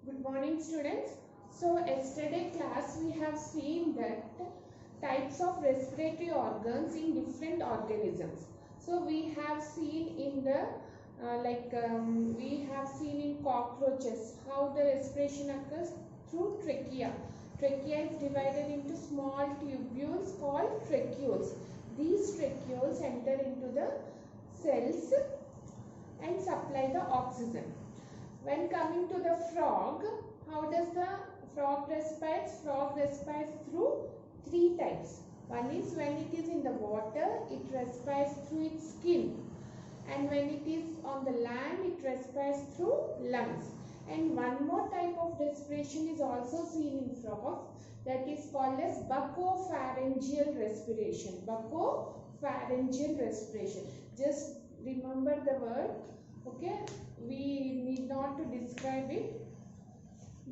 Good morning, students. So yesterday class we have seen that types of respiratory organs in different organisms. So we have seen in the we have seen in cockroaches how the respiration occurs through trachea. Trachea is divided into small tubules called tracheoles. These tracheoles enter into the cells and supply the oxygen. When coming to the frog, how does the frog respire? Frog respires through three types. One is when it is in the water, it respires through its skin. And when it is on the land, it respires through lungs. And one more type of respiration is also seen in frogs, that is called as buccopharyngeal respiration. Buccopharyngeal respiration. Just remember the word, okay? We need not to describe it.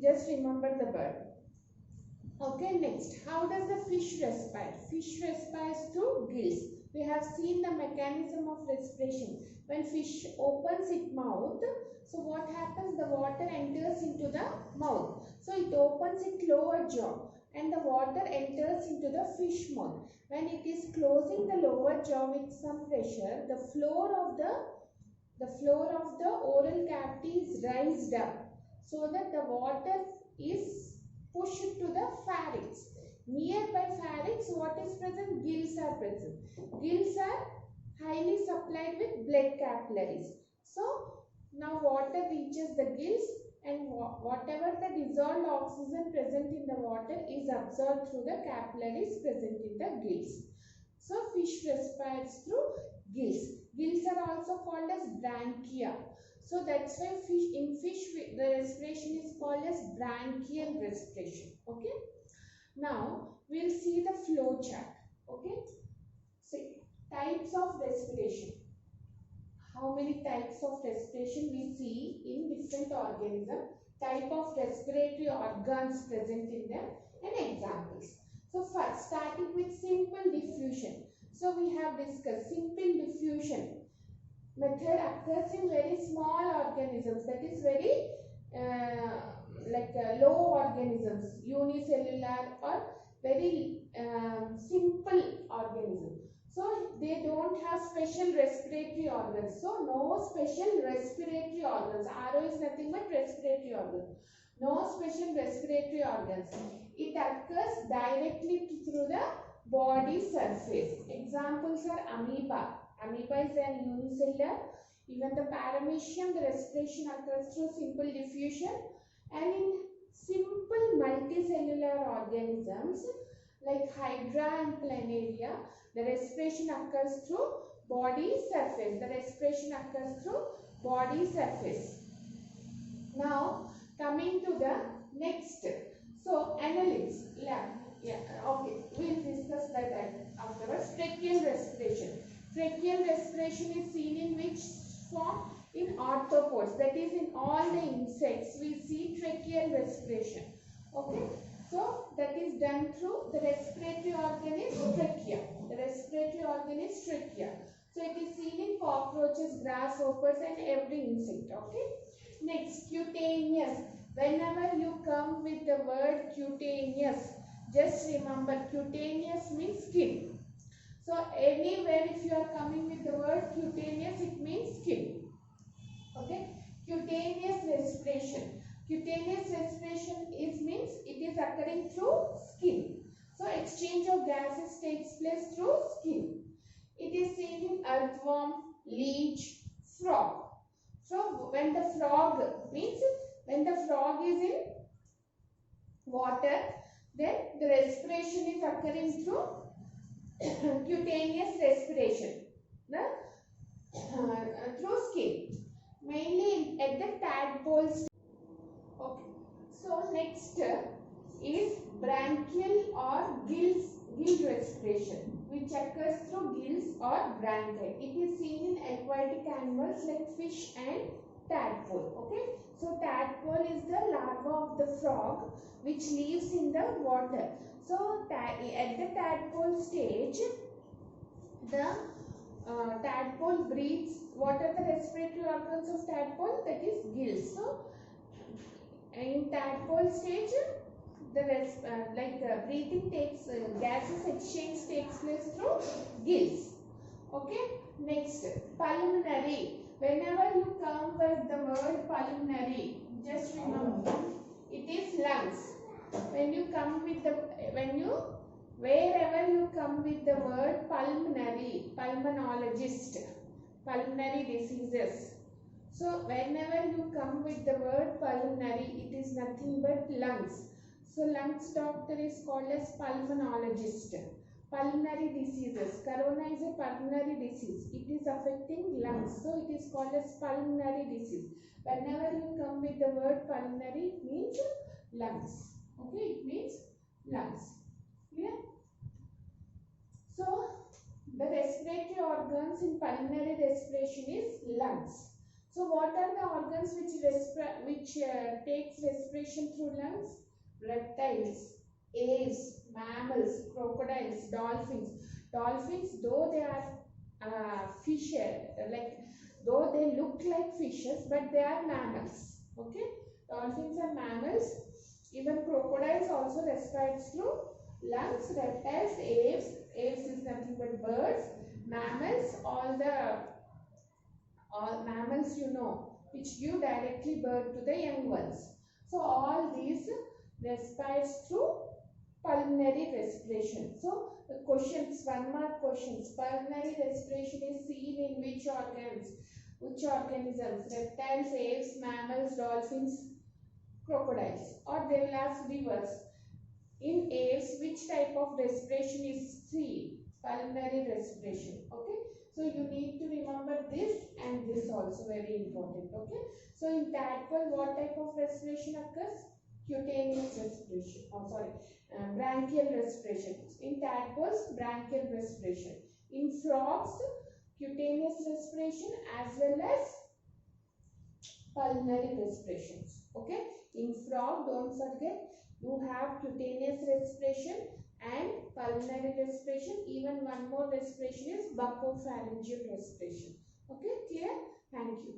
Just remember the word. Okay, next. How does the fish respire? Fish respires through gills. We have seen the mechanism of respiration. When fish opens its mouth, so what happens? The water enters into the mouth. So it opens its lower jaw and the water enters into the fish mouth. When it is closing the lower jaw with some pressure, the floor of the oral cavity is raised up so that the water is pushed to the pharynx. Nearby pharynx, what is present? Gills are present. Gills are highly supplied with blood capillaries. So now water reaches the gills and whatever the dissolved oxygen present in the water is absorbed through the capillaries present in the gills. So fish respires through gills. Gills are also called as branchia. So that's why in fish the respiration is called as branchial respiration. Okay. Now we'll see the flow chart. Okay. So types of respiration. How many types of respiration we see in different organisms, type of respiratory organs present in them, and examples. So first, starting with simple diffusion. So we have discussed simple diffusion method occurs in very small organisms, that is very low organisms, unicellular or very simple organism. So they don't have special respiratory organs. So no special respiratory organs. RO is nothing but respiratory organs. No special respiratory organs. It occurs directly through the body surface. Examples are amoeba. Amoeba is an unicellular. Even the paramecium, the respiration occurs through simple diffusion. And in simple multicellular organisms like Hydra and Planaria, the respiration occurs through body surface. The respiration occurs through body surface. Now, coming to the next. So, annelids. Okay, we'll discuss that afterwards. Tracheal respiration. Tracheal respiration is seen in which form? In arthropods. That is, in all the insects, we see tracheal respiration. Okay. So, that is done through the respiratory organ is trachea. The respiratory organ is trachea. So, it is seen in cockroaches, grasshoppers and every insect. Okay. Next, cutaneous. Whenever you come with the word cutaneous, just remember cutaneous means skin. So, anywhere if you are coming with the word cutaneous, it means skin. Okay. Cutaneous respiration. Cutaneous respiration means it is occurring through skin. So, exchange of gases takes place through skin. It is seen in earthworm, leech, frog. So, when the frog is in water, then the respiration is occurring through cutaneous respiration, through skin, mainly at the tadpoles. Okay. So next is branchial or gill respiration, which occurs through gills or branchiae. It is seen in aquatic animals like fish and tadpole. Okay. So tadpole is the larva of the frog which lives in the water. So at the tadpole stage, the tadpole breathes. What are the respiratory organs of tadpole? That is gills. So In tadpole stage, the breathing takes gases exchange takes place through gills. Okay. Next, pulmonary. Whenever you come with the word pulmonary, just remember it is lungs. When you come with the wherever you come with the word pulmonary, pulmonologist, pulmonary diseases. So whenever you come with the word pulmonary, it is nothing but lungs. So lungs doctor is called as pulmonologist. Pulmonary diseases. Corona is a pulmonary disease. It is affecting lungs. So it is called as pulmonary disease. Whenever you come with the word pulmonary, it means lungs. Okay, it means lungs. Clear? So the respiratory organs in pulmonary respiration is lungs. So what are the organs which takes respiration through lungs? Reptiles, aves, mammals, crocodiles, dolphins. Dolphins, though they are fishes, though they look like fishes, but they are mammals. Okay, dolphins are mammals. Even crocodiles also respires through lungs. Reptiles, aves is nothing but birds. Mammals, all mammals which give directly birth to the young ones. So all these respires through pulmonary respiration. So the questions, 1 mark questions. Pulmonary respiration is seen in which organs? Which organisms? Reptiles, aves, mammals, dolphins, crocodiles. Or they will ask reverse. In aves, which type of respiration is seen? Pulmonary respiration. Okay. So you need to remember this and this also, very important. Okay. So in tadpole, what type of respiration occurs? Cutaneous respiration. Branchial respiration. In tadpoles, branchial respiration. In frogs, cutaneous respiration as well as pulmonary respirations. Okay. In frog, don't forget, you have cutaneous respiration and pulmonary respiration. Even one more respiration is buccopharyngeal respiration. Okay, clear? Thank you.